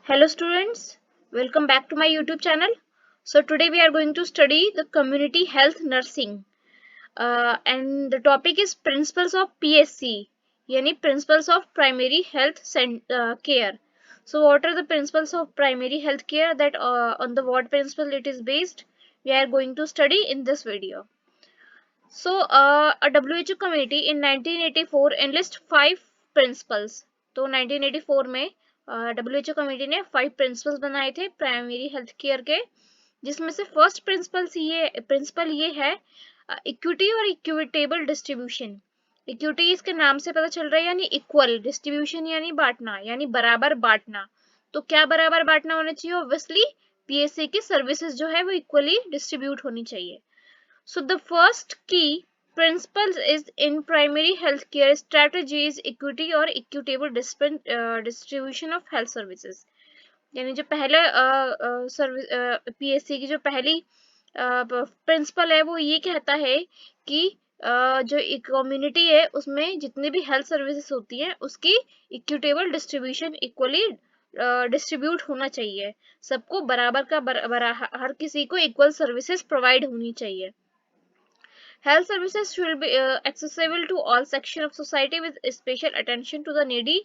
Hello students, welcome back to my YouTube channel. So today we are going to study the community health nursing and the topic is principles of PSC yani principles of primary health care. So what are the principles of primary health care that on the what principle it is based we are going to study in this video. So a WHO committee in 1984 enlist 5 principles. तो 1984 में WHO committee ने 5 principles बनाए थे primary health care के, जिसमें से first principle ये है इक्विटी और इक्विटेबल डिस्ट्रीब्यूशन. इक्विटी इसके नाम से पता चल रहा है यानी इक्वल, डिस्ट्रीब्यूशन यानी बांटना यानी बराबर बांटना. तो क्या बराबर बांटना होना चाहिए? ऑब्वियसली पीएससी की सर्विसेज जो है वो इक्वली डिस्ट्रीब्यूट होनी चाहिए. So the first key principles is in primary healthcare strategy is equity or equitable distribution of health services. यानी जो पहले सर्विस पीएससी की जो पहली प्रिंसिपल है वो ये कहता है कि जो एक कम्युनिटी है उसमें जितनी भी हेल्थ सर्विसेज होती हैं उसकी इक्विटेबल डिस्ट्रीब्यूशन इक्वली डिस्ट्रीब्यूट होना चाहिए. सबको बराबर का हर किसी को इक्वल सर्विसेज प्रोवाइड होनी चाहिए. Health services should be accessible to all sections of society with special attention to the needy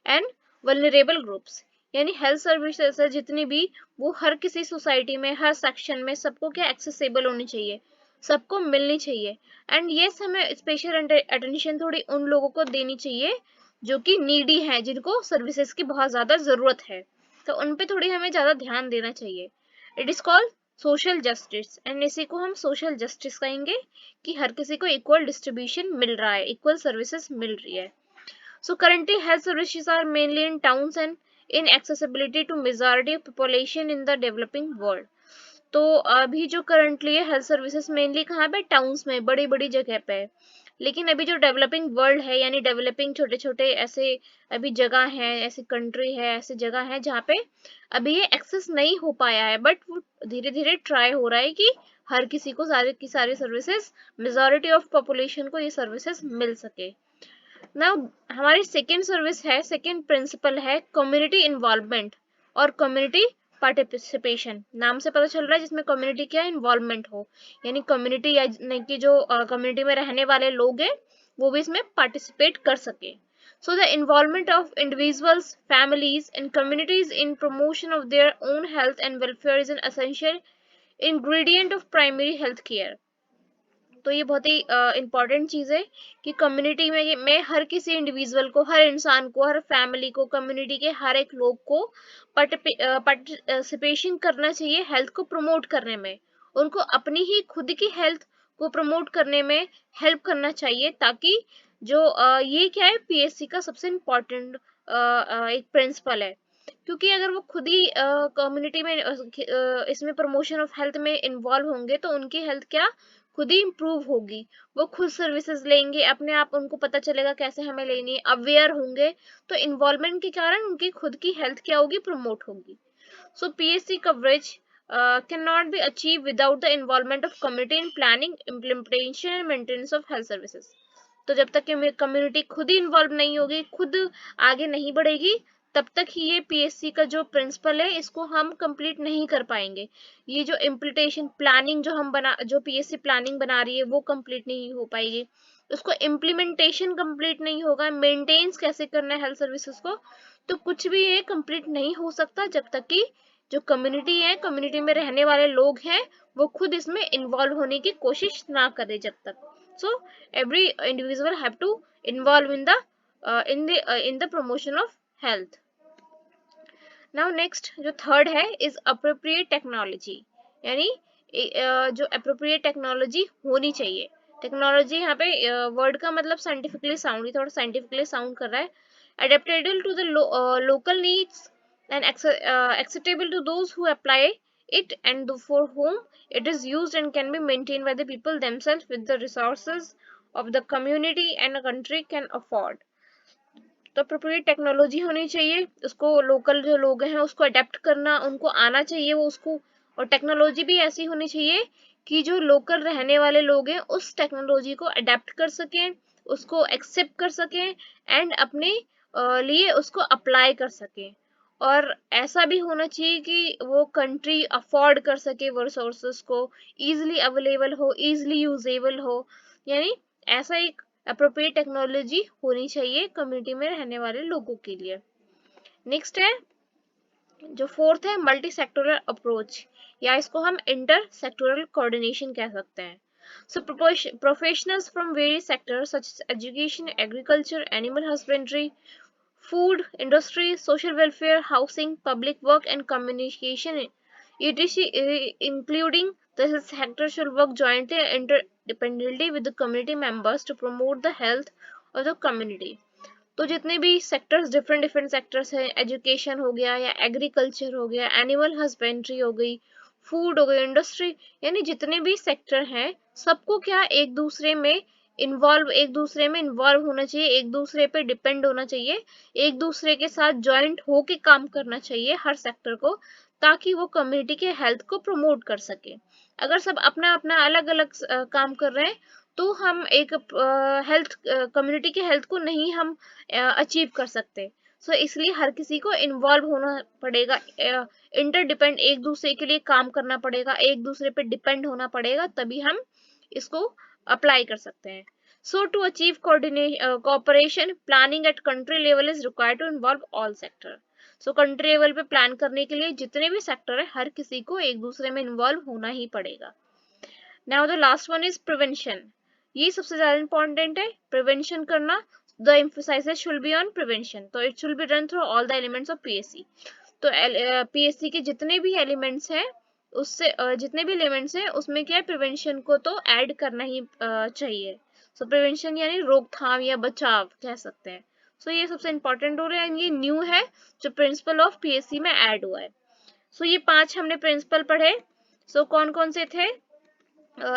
and vulnerable groups. यानी हेल्थ सर्विसेज है जितनी भी वो हर किसी सोसाइटी में हर सेक्शन में सबको क्या एक्सेसिबल होनी चाहिए, सबको मिलनी चाहिए. एंड यस हमें स्पेशल अटेंशन थोड़ी उन लोगों को देनी चाहिए जो कि नीडी हैं, जिनको सर्विसेज की बहुत ज़्यादा ज़रूरत है, तो उन पे थोड़ी हमें ज़्यादा ध्यान देना चाहिए. It is called social justice and इसी को हम सोशल जस्टिस कहेंगे कि हर किसी को इक्वल डिस्ट्रीब्यूशन मिल रहा है, इक्वल सर्विसेज मिल रही है. So currently health services are mainly in towns and in accessibility to majority of population in the developing world. तो अभी जो करंटली है हेल्थ सर्विसेज मेनली कहाँ पे? टाउन्स में, बड़ी बड़ी जगह पे है. लेकिन अभी जो डेवलपिंग वर्ल्ड है यानी डेवलपिंग छोटे छोटे ऐसे अभी जगह है, ऐसी कंट्री है, ऐसी जगह है जहाँ पे अभी ये एक्सेस नहीं हो पाया है, बट वो धीरे धीरे ट्राई हो रहा है कि हर किसी को सारी की सारी सर्विसेज, मेजॉरिटी ऑफ पॉपुलेशन को ये सर्विसेज मिल सके. नाउ हमारी सेकेंड प्रिंसिपल है कम्युनिटी इन्वॉल्वमेंट और कम्युनिटी पार्टिसिपेशन. नाम से पता चल रहा है जिसमें कम्युनिटी क्या इन्वॉल्वमेंट हो, यानी कम्युनिटी या की जो कम्युनिटी में रहने वाले लोग हैं वो भी इसमें पार्टिसिपेट कर सके. So the involvement of individuals, families and communities in promotion of their own health and welfare is an essential ingredient of primary health care. तो ये बहुत ही इम्पोर्टेंट चीज़ है कि कम्युनिटी में हर किसी इंडिविजुअल को, हर इंसान को, हर फैमिली को, कम्युनिटी के हर एक लोग को पार्टिसिपेशन करना चाहिए हेल्थ को प्रमोट करने में. उनको अपनी ही खुद की हेल्थ को प्रमोट करने में हेल्प करना चाहिए, ताकि जो ये क्या है पीएससी का सबसे इम्पोर्टेंट एक प्रिंसिपल है. क्योंकि अगर वो खुद ही कम्युनिटी में इसमें प्रमोशन ऑफ हेल्थ में इन्वॉल्व होंगे तो उनकी हेल्थ क्या खुद ही इम्प्रूव होगी. वो खुद सर्विसेज लेंगे, अपने आप उनको पता चलेगा कैसे हमें लेनी है, अवेयर होंगे, तो इन्वॉल्वमेंट के कारण उनकी खुद की हेल्थ क्या होगी? प्रमोट होगी. So PSC coverage can not be achieve without the involvement of community in planning, implementation and maintenance of health services. तो जब तक कि कम्युनिटी खुद ही इन्वॉल्व नहीं होगी, खुद आगे नहीं बढ़ेगी, तब तक ही ये पीएससी का जो प्रिंसिपल है इसको हम कंप्लीट नहीं कर पाएंगे. ये जो इम्प्लीमेंटेशन प्लानिंग जो पीएससी प्लानिंग बना रही है वो कंप्लीट नहीं हो पाएगी, उसको इम्प्लीमेंटेशन कंप्लीट नहीं होगा, मेंटेन्स कैसे करना है हेल्थ सर्विसेज को, तो कुछ भी ये कंप्लीट नहीं हो सकता जब तक कि जो कम्युनिटी है, कम्युनिटी में रहने वाले लोग हैं, वो खुद इसमें इन्वॉल्व होने की कोशिश ना करे जब तक. So every individual have to involve in the promotion of health. Now next जो थर्ड है is appropriate technology, यानी जो appropriate technology होनी चाहिए. टेक्नोलॉजी यहाँ पे वर्ड का मतलब साइंटिफिकली साउंड, थोड़ा साइंटिफिकली साउंड कर रहा है. Adaptable to the local needs and acceptable to those who apply it and for whom it is used and can be maintained by the people themselves with the resources of the community and a country can afford. तो appropriate technology होनी चाहिए, उसको local जो लोग हैं उसको adapt करना उनको आना चाहिए वो उसको, और टेक्नोलॉजी भी ऐसी होनी चाहिए कि जो लोकल रहने वाले लोग हैं उस टेक्नोलॉजी को अडेप्ट कर सकें, उसको एक्सेप्ट कर सकें एंड अपने लिए उसको अप्लाई कर सकें. और ऐसा भी होना चाहिए कि वो कंट्री अफोर्ड कर सके वो रिसोर्सेस को, इजीली अवेलेबल हो, इजीली यूजेबल हो, यानी ऐसा एक अप्रोप्रिएट टेक्नोलॉजी होनी चाहिए कम्युनिटी में रहने वाले लोगों के लिए। नेक्स्ट है जो फोर्थ है मल्टी सेक्टोरल अप्रोच, या इसको हम इंटर सेक्टोरल कोऑर्डिनेशन कह सकते हैं। So professionals from various sectors such as education, agriculture, animal husbandry, food, industry, social welfare, housing, public work and communication, etc., including the sector should work jointly and interdependently with the community members to promote the health of the community। तो जितने भी sectors, different different sectors हैं, education हो गया या agriculture हो गया, animal husbandry हो गई, फूड हो गई, इंडस्ट्री, यानी जितने भी सेक्टर हैं सबको क्या एक दूसरे में इन्वॉल्व होना चाहिए, एक दूसरे पे डिपेंड होना चाहिए, एक दूसरे के साथ ज्वाइंट होके काम करना चाहिए हर सेक्टर को, ताकि वो कम्युनिटी के हेल्थ को प्रमोट कर सके। अगर सब अपना अपना अलग अलग काम कर रहे हैं तो हम एक हेल्थ कम्युनिटी के हेल्थ को नहीं हम अचीव कर सकते। सो इसलिए हर किसी को इन्वॉल्व होना पड़ेगा, इंटरडिपेंड एक दूसरे के लिए काम करना पड़ेगा, एक दूसरे पे डिपेंड होना पड़ेगा, तभी हम इसको अप्लाई कर सकते हैं। So to achieve cooperation planning at country level is required to involve all sector. So country level पे प्लान करने के लिए जितने भी सेक्टर है हर किसी को एक दूसरे में इन्वॉल्व होना ही पड़ेगा। Now the last one is prevention, ये सबसे ज्यादा इंपॉर्टेंट है, प्रिवेंशन करना। The emphasises should be on prevention, तो it should be done through all the elements of PSC. तो पीएससी के जितने भी एलिमेंट्स हैं उससे जितने भी एलिमेंट्स हैं उसमें क्या है, प्रिवेंशन को तो ऐड करना ही चाहिए। सो प्रिवेंशन यानी रोकथाम या बचाव कह सकते हैं। सो ये सबसे इंपॉर्टेंट हो रहा है, ये न्यू है जो प्रिंसिपल ऑफ पीएससी में ऐड हुआ है। सो ये 5 हमने प्रिंसिपल पढ़े। सो कौन कौन से थे,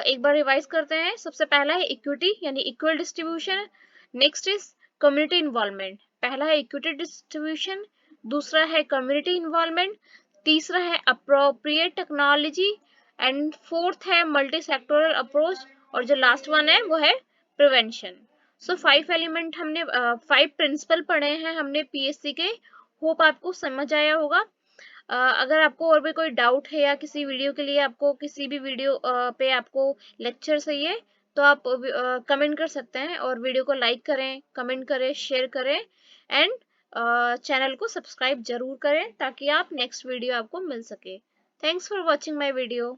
एक बार रिवाइज करते हैं। सबसे पहला है इक्विटी यानी equal distribution. Next is community involvement, पहला है इक्विटी डिस्ट्रीब्यूशन, दूसरा है कम्युनिटी इन्वॉल्वमेंट, तीसरा है अप्रोप्रिएट टेक्नोलॉजी, एंड फोर्थ है मल्टी सेक्टोरल अप्रोच, और जो लास्ट वन है वो है प्रिवेंशन। सो 5 एलिमेंट हमने 5 प्रिंसिपल पढ़े हैं हमने पीएससी के। होप आपको समझ आया होगा। अगर आपको और भी कोई डाउट है या किसी वीडियो के लिए आपको किसी भी वीडियो पे आपको लेक्चर चाहिए तो आप कमेंट कर सकते हैं, और वीडियो को लाइक करें, कमेंट करें, शेयर करें, एंड चैनल को सब्सक्राइब जरूर करें ताकि आप नेक्स्ट वीडियो आपको मिल सके। Thanks for watching my video.